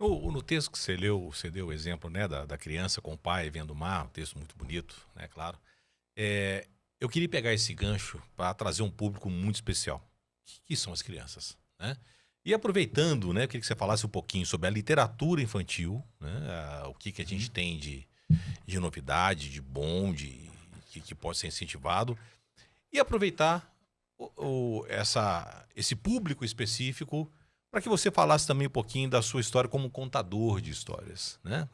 No texto que você leu, você deu o exemplo, né, da criança com o pai vendo o mar, um texto muito bonito, né, claro. Eh, eu queria pegar esse gancho para trazer um público muito especial, que são as crianças, né. E aproveitando, né, eu queria que você falasse um pouquinho sobre a literatura infantil, né, o que a gente Uhum. tem de novidade, de bom, que pode ser incentivado, e aproveitar esse público específico para que você falasse também um pouquinho da sua história como contador de histórias, né?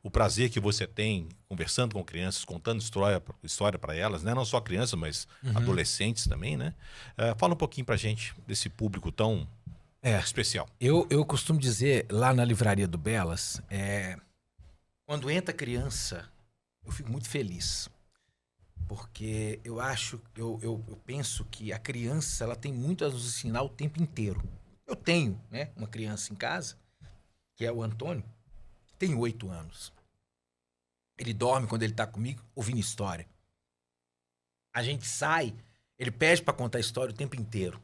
O prazer que você tem conversando com crianças, contando história para elas, né? Não só crianças, mas Uhum. adolescentes também, né? Fala um pouquinho para gente desse público tão É, especial. eu costumo dizer lá na livraria do Belas, quando entra criança, eu fico muito feliz, porque eu penso que a criança ela tem muito a nos ensinar o tempo inteiro. Eu tenho, né, uma criança em casa, que é o Antônio, que tem 8 anos. Ele dorme quando ele tá comigo, ouvindo história. A gente sai, ele pede para contar história o tempo inteiro.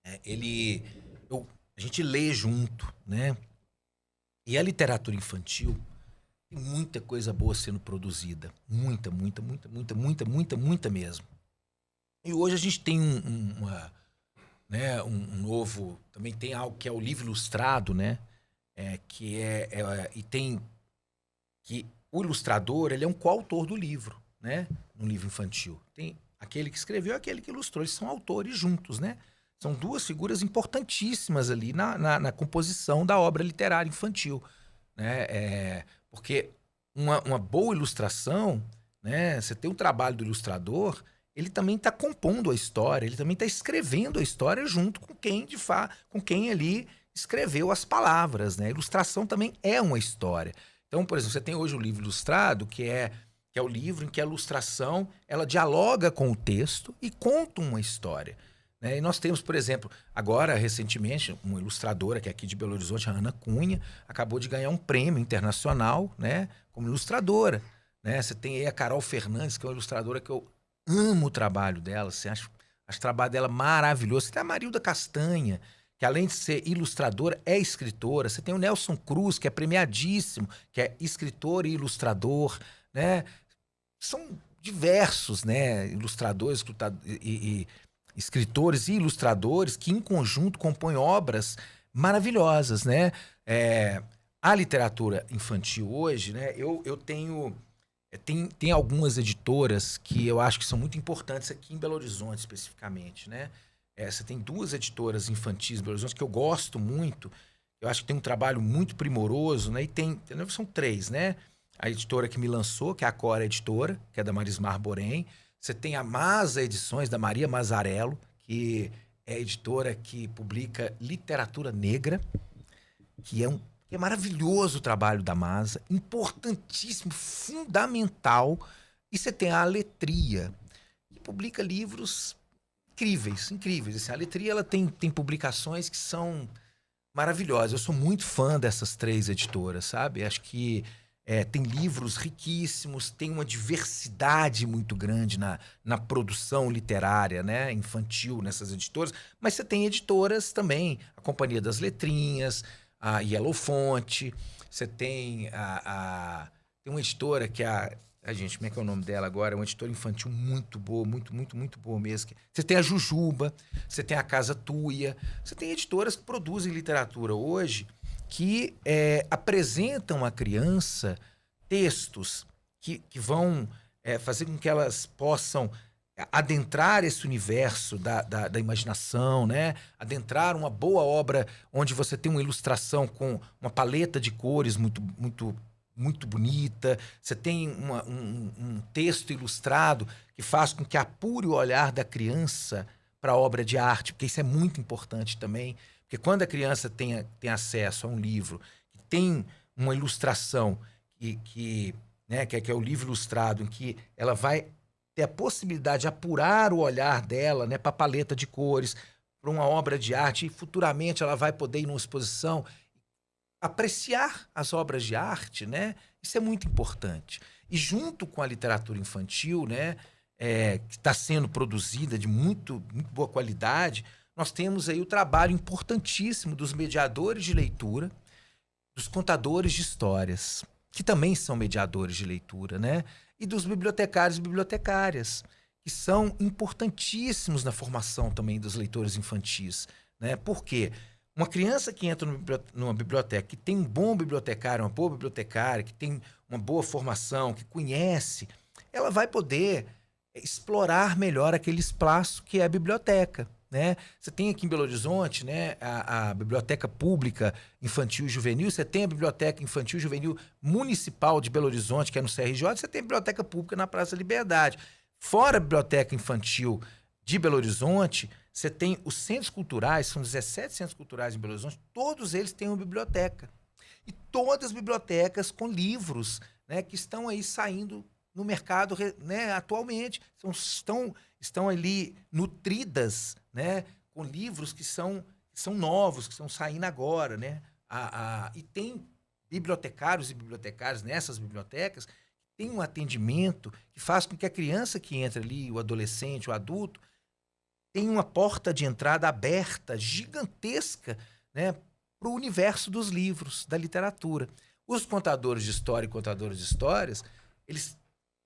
Né? A gente lê junto, né? E a literatura infantil tem muita coisa boa sendo produzida. Muita, muita, muita, muita, muita, muita, muita mesmo. E hoje a gente tem um novo. Também tem algo que é o livro ilustrado, né? E tem. Que o ilustrador, ele é um coautor do livro, né? No livro infantil. Tem aquele que escreveu e aquele que ilustrou. Eles são autores juntos, né? São duas figuras importantíssimas ali na composição da obra literária infantil, né? Porque uma boa ilustração, né? Você tem um trabalho do ilustrador, ele também está compondo a história, ele também está escrevendo a história junto com com quem ali escreveu as palavras, né? A ilustração também é uma história. Então, por exemplo, você tem hoje o livro ilustrado, que é o livro em que a ilustração ela dialoga com o texto e conta uma história. Né? E nós temos, por exemplo, agora, recentemente, uma ilustradora que é aqui de Belo Horizonte, a Ana Cunha, acabou de ganhar um prêmio internacional, né, como ilustradora. Né? Você tem aí a Carol Fernandes, que é uma ilustradora que eu amo o trabalho dela, assim, acho o trabalho dela maravilhoso. Você tem a Marilda Castanha, que além de ser ilustradora, é escritora. Você tem o Nelson Cruz, que é premiadíssimo, que é escritor e ilustrador, né? São diversos, né, ilustradores e escritores e ilustradores que em conjunto compõem obras maravilhosas, né? A literatura infantil hoje, né? Eu tenho tem algumas editoras que eu acho que são muito importantes aqui em Belo Horizonte especificamente, né? Você tem duas editoras infantis em Belo Horizonte que eu gosto muito. Eu acho que tem um trabalho muito primoroso, né? São três, né? A editora que me lançou, que é a Cora Editora, que é da Marismar Borém. Você tem a Masa Edições, da Maria Mazarello, que é editora que publica literatura negra, que é maravilhoso o trabalho da Masa, importantíssimo, fundamental. E você tem a Aletria, que publica livros incríveis, incríveis. Assim, a Aletria ela tem publicações que são maravilhosas. Eu sou muito fã dessas três editoras, sabe? Acho que tem livros riquíssimos, tem uma diversidade muito grande na produção literária, né, infantil nessas editoras, mas você tem editoras também, a Companhia das Letrinhas, a Yellow Fonte, você tem tem uma editora que é a gente, como é que é o nome dela agora? É uma editora infantil muito boa, muito, muito, muito boa mesmo. Você tem a Jujuba, você tem a Casa Tuia, você tem editoras que produzem literatura hoje que apresentam à criança textos que vão fazer com que elas possam adentrar esse universo da imaginação, né? Adentrar uma boa obra onde você tem uma ilustração com uma paleta de cores muito, muito, muito bonita, você tem um texto ilustrado que faz com que apure o olhar da criança para a obra de arte, porque isso é muito importante também. Porque quando a criança tem acesso a um livro que tem uma ilustração né, que é o livro ilustrado, em que ela vai ter a possibilidade de apurar o olhar dela, né, para a paleta de cores, para uma obra de arte, e futuramente ela vai poder ir numa exposição, apreciar as obras de arte, né? Isso é muito importante. E junto com a literatura infantil, né, que está sendo produzida de muito, muito boa qualidade, nós temos aí o trabalho importantíssimo dos mediadores de leitura, dos contadores de histórias, que também são mediadores de leitura, né? E dos bibliotecários e bibliotecárias, que são importantíssimos na formação também dos leitores infantis, né? Por quê? Uma criança que entra numa biblioteca, que tem um bom bibliotecário, uma boa bibliotecária, que tem uma boa formação, que conhece, ela vai poder explorar melhor aquele espaço que é a biblioteca, né? Você tem aqui em Belo Horizonte, né, a Biblioteca Pública Infantil e Juvenil, você tem a Biblioteca Infantil e Juvenil Municipal de Belo Horizonte, que é no CRJ, você tem a Biblioteca Pública na Praça Liberdade. Fora a Biblioteca Infantil de Belo Horizonte, você tem os centros culturais, são 17 centros culturais em Belo Horizonte, todos eles têm uma biblioteca. E todas as bibliotecas com livros, né, que estão aí saindo no mercado, né, atualmente. Estão ali nutridas, né, com livros que são novos, que estão saindo agora. Né? E tem bibliotecários e bibliotecárias nessas bibliotecas que têm um atendimento que faz com que a criança que entra ali, o adolescente, o adulto, tenha uma porta de entrada aberta, gigantesca, né, para o universo dos livros, da literatura. Os contadores de história e contadores de histórias, eles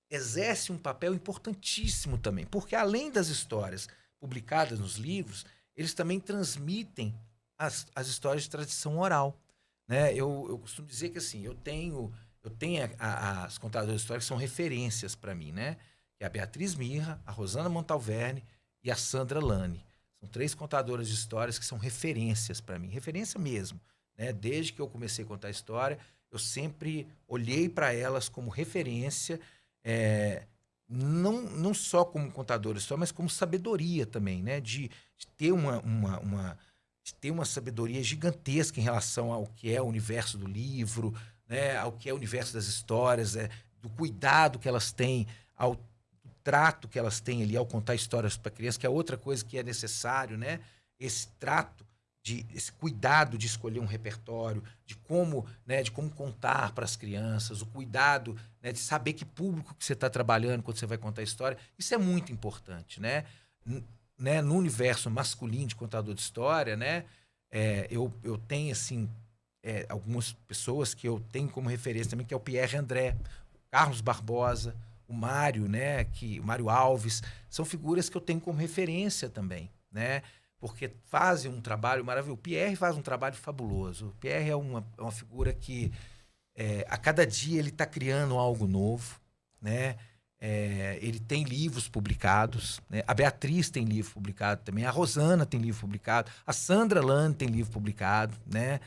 exercem um papel importantíssimo também, porque além das histórias publicadas nos livros, eles também transmitem as histórias de tradição oral. Né? Eu costumo dizer que assim, eu tenho as contadoras de histórias que são referências para mim, né? Que é a Beatriz Mirra, a Rosana Montalverne e a Sandra Lane. São 3 contadoras de histórias que são referências para mim, referência mesmo. Né? Desde que eu comecei a contar história, eu sempre olhei para elas como referência, não só como contador de história, mas como sabedoria também, né? De ter de ter uma sabedoria gigantesca em relação ao que é o universo do livro, né? Ao que é o universo das histórias, do cuidado que elas têm, ao trato que elas têm ali ao contar histórias para crianças, que é outra coisa que é necessário, né? Esse trato, esse cuidado de escolher um repertório, de como contar para as crianças, o cuidado, né, de saber que público que você está trabalhando quando você vai contar a história. Isso é muito importante, né? No universo masculino de contador de história, né? Eu tenho, assim, algumas pessoas que eu tenho como referência também, que é o Pierre André, o Carlos Barbosa, o Mário, né? O Mário Alves, são figuras que eu tenho como referência também, né? Porque fazem um trabalho maravilhoso. O Pierre faz um trabalho fabuloso. O Pierre é uma figura que, a cada dia, ele está criando algo novo, né? Ele tem livros publicados, né? A Beatriz tem livro publicado também, a Rosana tem livro publicado, a Sandra Lane tem livro publicado, né?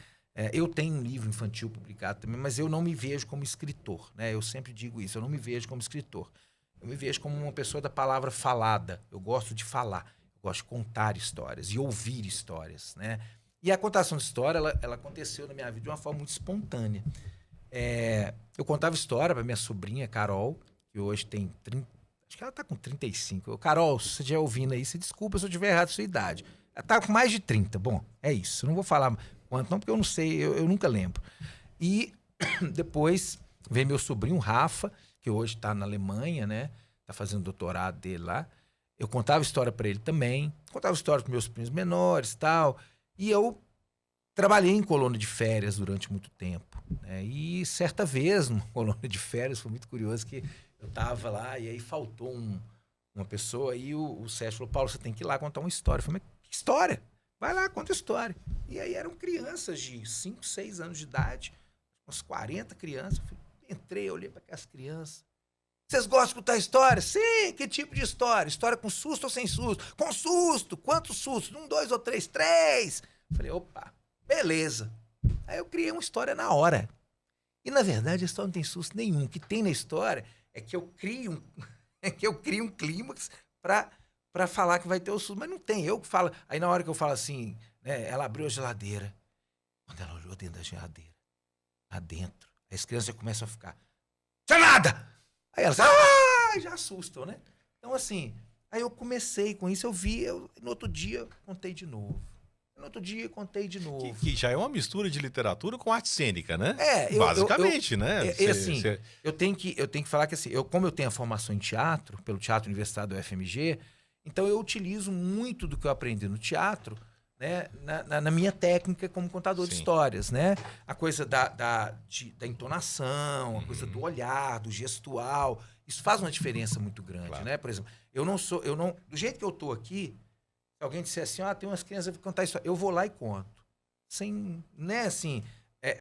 Eu tenho um livro infantil publicado também, mas eu não me vejo como escritor, né? Eu sempre digo isso, eu não me vejo como escritor. Eu me vejo como uma pessoa da palavra falada. Eu gosto de falar, eu gosto de contar histórias e ouvir histórias, né? E a contação de história, ela aconteceu na minha vida de uma forma muito espontânea. Eu contava história para minha sobrinha, Carol, que hoje tem 30, acho que ela está com 35. Carol, se você estiver ouvindo aí, se desculpa se eu tiver errado a sua idade. Ela está com mais de 30. Bom, é isso. Eu não vou falar quanto não, porque eu não sei, eu nunca lembro. E depois veio meu sobrinho, Rafa, que hoje está na Alemanha, né? Está fazendo doutorado dele lá. Eu contava história para ele também. Contava história para meus primos menores e tal. E eu trabalhei em colônia de férias durante muito tempo. Né? E certa vez, numa colônia de férias, foi muito curioso que eu estava lá e aí faltou uma pessoa e o Sérgio falou, Paulo, você tem que ir lá contar uma história. Eu falei, mas que história? Vai lá, conta história. E aí eram crianças de 5, 6 anos de idade, umas 40 crianças. Eu entrei, olhei para aquelas crianças. Vocês gostam de contar história? Sim, que tipo de história? História com susto ou sem susto? Com susto! Quantos sustos? 1, 2 ou 3? 3! Falei, opa, beleza. Aí eu criei uma história na hora. E, na verdade, a história não tem susto nenhum. O que tem na história é que eu crio um clímax para falar que vai ter o susto. Mas não tem, eu que falo. Aí, na hora que eu falo assim, né, ela abriu a geladeira. Quando ela olhou dentro da geladeira, lá dentro, as crianças já começam a ficar, tinha nada! Aí elas, já assustam, né? Então, assim, aí eu comecei com isso, no outro dia, contei de novo. No outro dia, contei de novo. Que já é uma mistura de literatura com arte cênica, né? Basicamente, né? Eu tenho que falar que, assim, como eu tenho a formação em teatro, pelo Teatro Universitário do UFMG, Então eu utilizo muito do que eu aprendi no teatro, né, na minha técnica como contador de Sim. histórias, né? A coisa da entonação, a coisa do olhar, do gestual, isso faz uma diferença muito grande, Claro. né? Por exemplo, do jeito que eu tô aqui, se alguém disser assim, tem umas crianças que contar isso, eu vou lá e conto. Sem, né, assim,